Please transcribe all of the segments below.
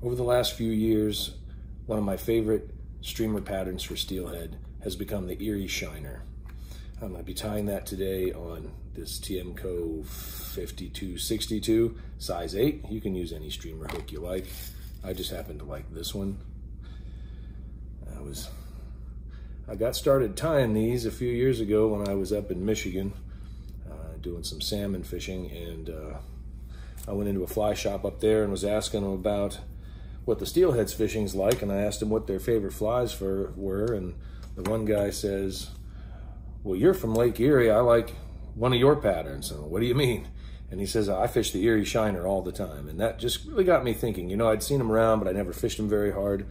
Over the last few years, one of my favorite streamer patterns for steelhead has become the Erie Shiner. I'm going to be tying that today on this TMCO 5262 size 8. You can use any streamer hook you like. I just happen to like this one. I got started tying these a few years ago when I was up in Michigan doing some salmon fishing, and I went into a fly shop up there and was asking them about what the steelheads fishing's like, and I asked them what their favorite flies were, and the one guy says, well, you're from Lake Erie, I like one of your patterns. And what do you mean? And he says, I fish the Erie Shiner all the time. And that just really got me thinking. You know, I'd seen them around, but I never fished them very hard.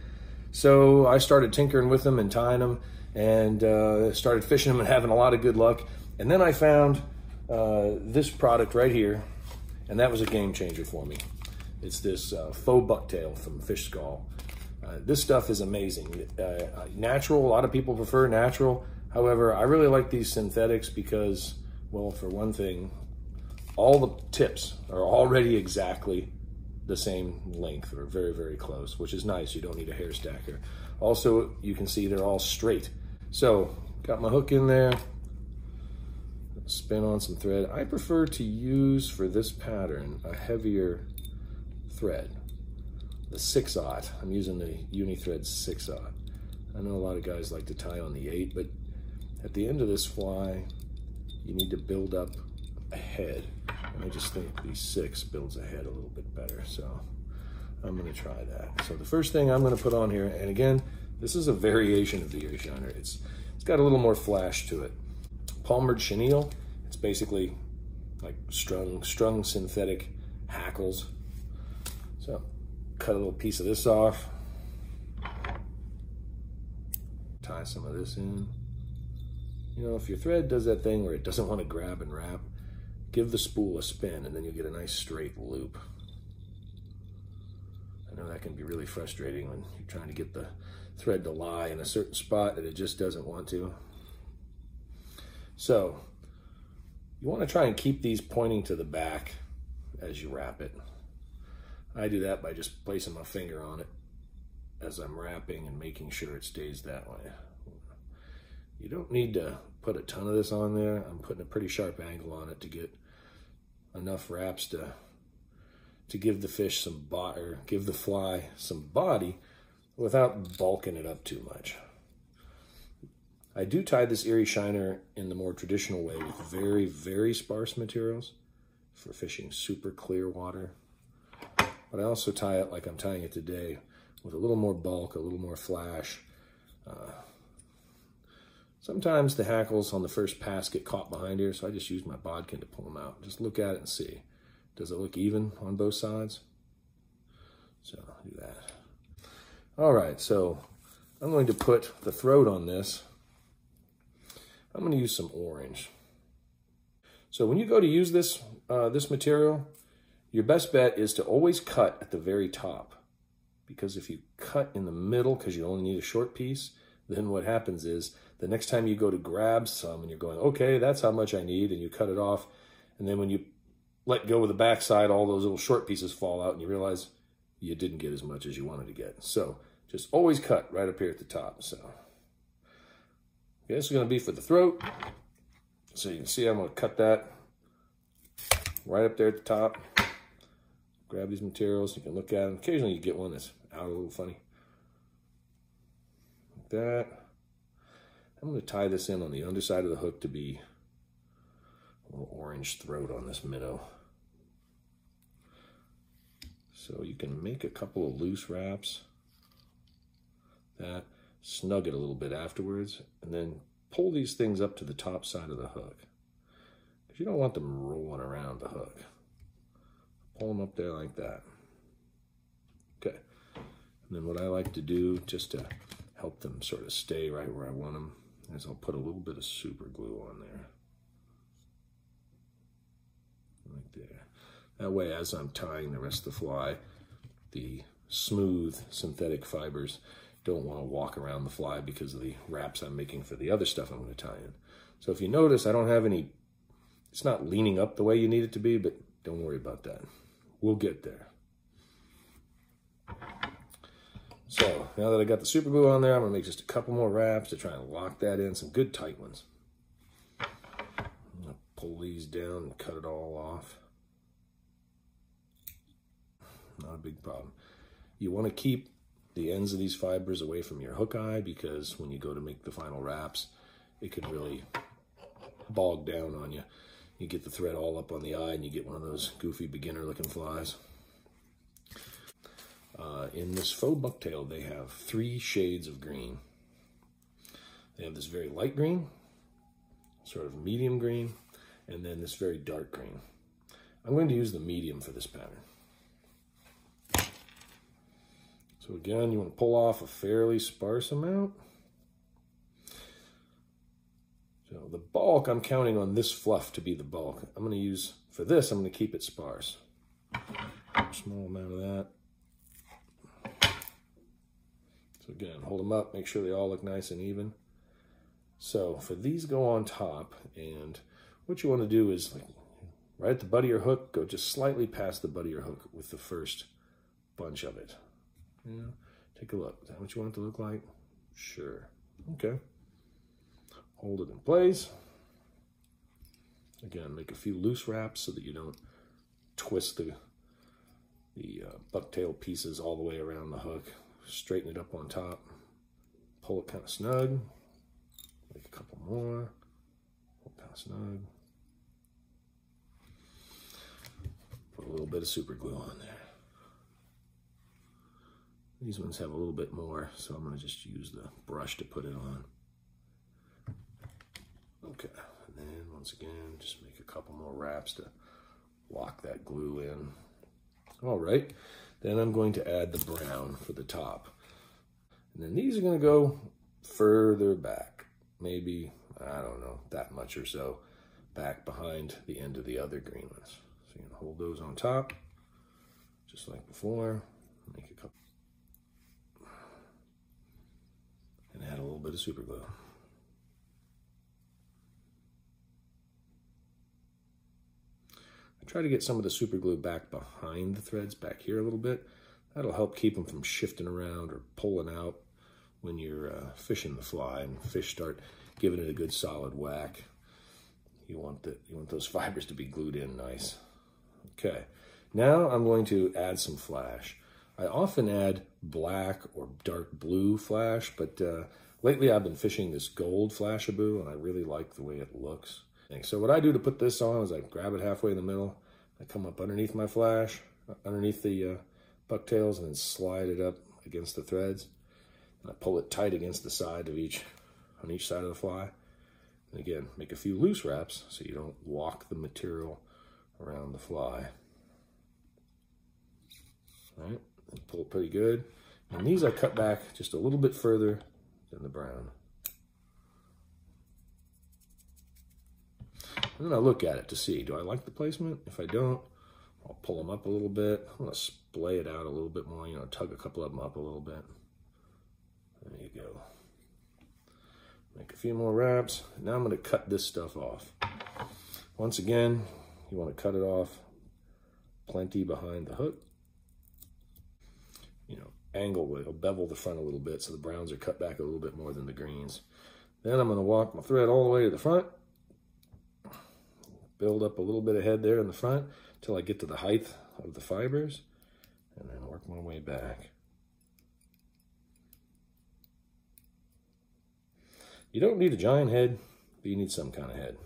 So I started tinkering with them and tying them, and started fishing them and having a lot of good luck. And then I found this product right here, and that was a game changer for me. It's this Faux Bucktail from Fish Skull. This stuff is amazing. Natural, a lot of people prefer natural. However, I really like these synthetics because, well, for one thing, all the tips are already exactly the same length or very, very close, which is nice. You don't need a hair stacker. Also, you can see they're all straight. So, got my hook in there, spin on some thread. I prefer to use for this pattern a heavier thread, the 6/0. I'm using the Unithread 6/0. I know a lot of guys like to tie on the 8, but at the end of this fly, you need to build up a head. And I just think the 6 builds a head a little bit better. So I'm gonna try that. So the first thing I'm gonna put on here, and again, this is a variation of the Erie Shiner. It's got a little more flash to it. Palmered chenille. It's basically like strung synthetic hackles. So cut a little piece of this off. Tie some of this in. You know, if your thread does that thing where it doesn't want to grab and wrap, give the spool a spin and then you'll get a nice straight loop. I know that can be really frustrating when you're trying to get the thread to lie in a certain spot that it just doesn't want to. So you want to try and keep these pointing to the back as you wrap it. I do that by just placing my finger on it as I'm wrapping and making sure it stays that way. You don't need to put a ton of this on there. I'm putting a pretty sharp angle on it to get enough wraps to give the fish some body, or give the fly some body without bulking it up too much. I do tie this Erie Shiner in the more traditional way with very, very sparse materials for fishing super clear water. But I also tie it like I'm tying it today with a little more bulk, a little more flash. Sometimes the hackles on the first pass get caught behind here, so I just use my bodkin to pull them out. Just look at it and see. Does it look even on both sides? So I'll do that. All right, so I'm going to put the throat on this. I'm going to use some orange. So when you go to use this, this material, your best bet is to always cut at the very top. Because if you cut in the middle, because you only need a short piece, then what happens is the next time you go to grab some and you're going, okay, that's how much I need, and you cut it off, and then when you let go of the backside, all those little short pieces fall out and you realize you didn't get as much as you wanted to get. So just always cut right up here at the top. So okay, this is going to be for the throat. So you can see I'm going to cut that right up there at the top. Grab these materials, you can look at them. Occasionally you get one that's out a little funny. Like that. I'm going to tie this in on the underside of the hook to be a little orange throat on this minnow. So you can make a couple of loose wraps. That, snug it a little bit afterwards, and then pull these things up to the top side of the hook. Because you don't want them rolling around the hook. Pull them up there like that. Okay. And then what I like to do, just to help them sort of stay right where I want them, is I'll put a little bit of super glue on there. Like there. That way, as I'm tying the rest of the fly, the smooth synthetic fibers don't want to walk around the fly because of the wraps I'm making for the other stuff I'm going to tie in. So if you notice, I don't have any, it's not leaning up the way you need it to be, but don't worry about that. We'll get there. So now that I got the super glue on there, I'm gonna make just a couple more wraps to try and lock that in, some good tight ones. I'm gonna pull these down and cut it all off. Not a big problem. You wanna keep the ends of these fibers away from your hook eye, because when you go to make the final wraps, it can really bog down on you. You get the thread all up on the eye and you get one of those goofy beginner looking flies. In this Faux Bucktail, they have 3 shades of green. They have this very light green, sort of medium green, and then this very dark green. I'm going to use the medium for this pattern. So again, you want to pull off a fairly sparse amount. So the bulk, I'm counting on this fluff to be the bulk. I'm going to use, for this, I'm going to keep it sparse. A small amount of that. So again, hold them up, make sure they all look nice and even. So for these go on top, and what you want to do is, like, right at the butt of your hook, go just slightly past the butt of your hook with the first bunch of it. You know, take a look. Is that what you want it to look like? Sure. Okay. Hold it in place. Again, make a few loose wraps so that you don't twist the bucktail pieces all the way around the hook. Straighten it up on top. Pull it kind of snug. Make a couple more. Pull it kind of snug. Put a little bit of super glue on there. These ones have a little bit more, so I'm going to just use the brush to put it on. Okay, and then once again, just make a couple more wraps to lock that glue in. All right, then I'm going to add the brown for the top. And then these are going to go further back, maybe, I don't know, that much or so, back behind the end of the other green ones. So you're going to hold those on top, just like before. Make a couple. And add a little bit of super glue. I try to get some of the super glue back behind the threads, back here a little bit. That'll help keep them from shifting around or pulling out when you're fishing the fly and fish start giving it a good solid whack. You want those fibers to be glued in nice. Okay, now I'm going to add some flash. I often add black or dark blue flash, but lately I've been fishing this gold Flashabou, and I really like the way it looks. So what I do to put this on is I grab it halfway in the middle, I come up underneath my flash, underneath the bucktails, and then slide it up against the threads. And I pull it tight against the side of on each side of the fly. And again, make a few loose wraps so you don't walk the material around the fly. All right, and pull it pretty good. And these I cut back just a little bit further than the brown. And then I look at it to see, do I like the placement? If I don't, I'll pull them up a little bit. I'm going to splay it out a little bit more, tug a couple of them up a little bit. There you go. Make a few more wraps. Now I'm going to cut this stuff off. Once again, you want to cut it off plenty behind the hook. Angle it, bevel the front a little bit so the browns are cut back a little bit more than the greens. Then I'm going to walk my thread all the way to the front. Build up a little bit of head there in the front until I get to the height of the fibers, and then work my way back. You don't need a giant head, but you need some kind of head.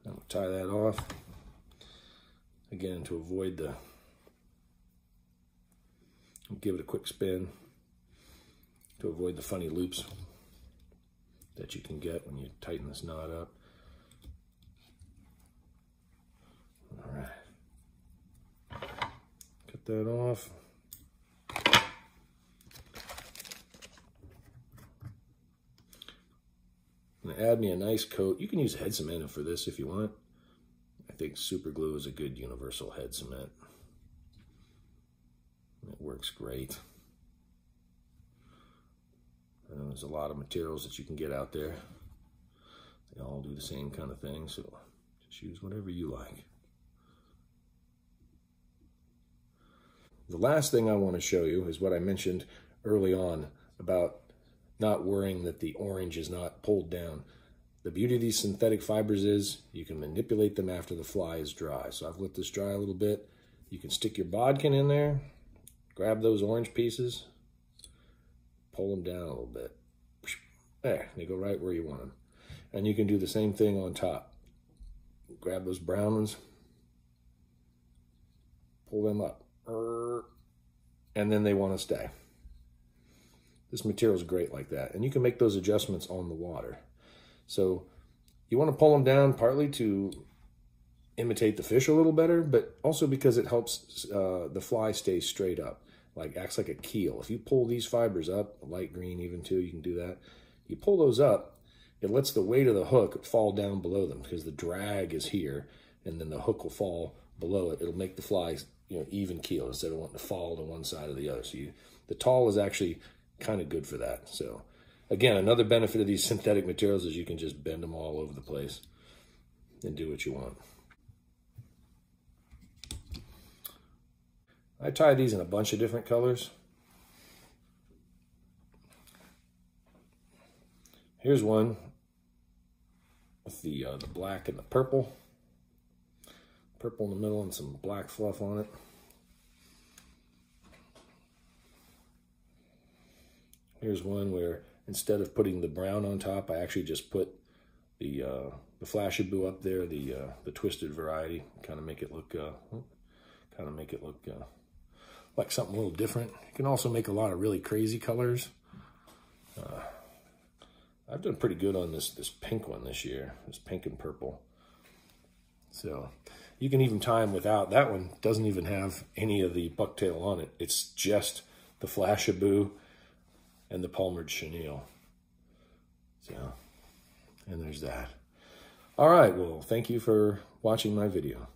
I'm going to tie that off. Again, to avoid give it a quick spin, to avoid the funny loops that you can get when you tighten this knot up. All right, cut that off. I'm gonna add me a nice coat. You can use head cement for this if you want. I think super glue is a good universal head cement. It works great. I know there's a lot of materials that you can get out there. They all do the same kind of thing, so just use whatever you like. The last thing I want to show you is what I mentioned early on about not worrying that the orange is not pulled down. The beauty of these synthetic fibers is you can manipulate them after the fly is dry. So I've let this dry a little bit. You can stick your bodkin in there, grab those orange pieces, pull them down a little bit. There, they go right where you want them. And you can do the same thing on top. Grab those brown ones, pull them up, and then they want to stay. This material is great like that. And you can make those adjustments on the water. So you want to pull them down partly to imitate the fish a little better, but also because it helps the fly stay straight up, like acts like a keel. If you pull these fibers up, light green even too, you can do that. You pull those up, it lets the weight of the hook fall down below them because the drag is here, and then the hook will fall below it. It'll make the fly, even keel instead of wanting to fall to one side or the other. So the tall is actually kind of good for that. So again, another benefit of these synthetic materials is you can just bend them all over the place and do what you want. I tie these in a bunch of different colors. Here's one with the black and the purple. Purple in the middle and some black fluff on it. Here's one where instead of putting the brown on top, I actually just put the Flashabou up there, the twisted variety, kind of make it look like something a little different. You can also make a lot of really crazy colors. I've done pretty good on this pink one this year, this pink and purple. So you can even tie them without. That one doesn't even have any of the bucktail on it. It's just the Flashabou and the palmered chenille. So, and there's that. All right, well, thank you for watching my video.